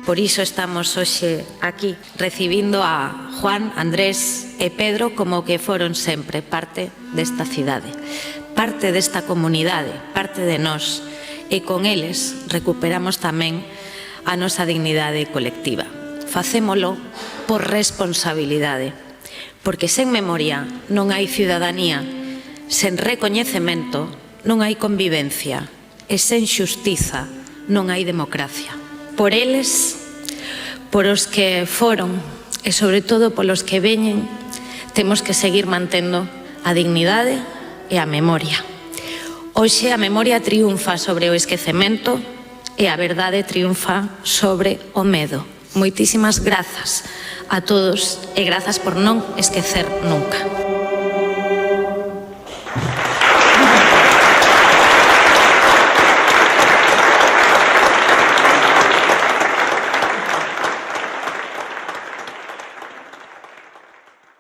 Por iso estamos hoxe aquí recibindo a Juan, Andrés e Pedro como que foron sempre parte desta cidade, parte desta comunidade, parte de nós, e con eles recuperamos tamén a nosa dignidade colectiva. Facémolo por responsabilidade, porque sen memoria non hai ciudadanía, sen recoñecemento non hai convivencia e sen xustiza non hai democracia. Por eles, por os que foron e sobre todo polos que veñen, temos que seguir mantendo a dignidade e a memoria. Hoxe a memoria triunfa sobre o esquecemento e a verdade triunfa sobre o medo. Moitísimas grazas a todos e grazas por non esquecer nunca.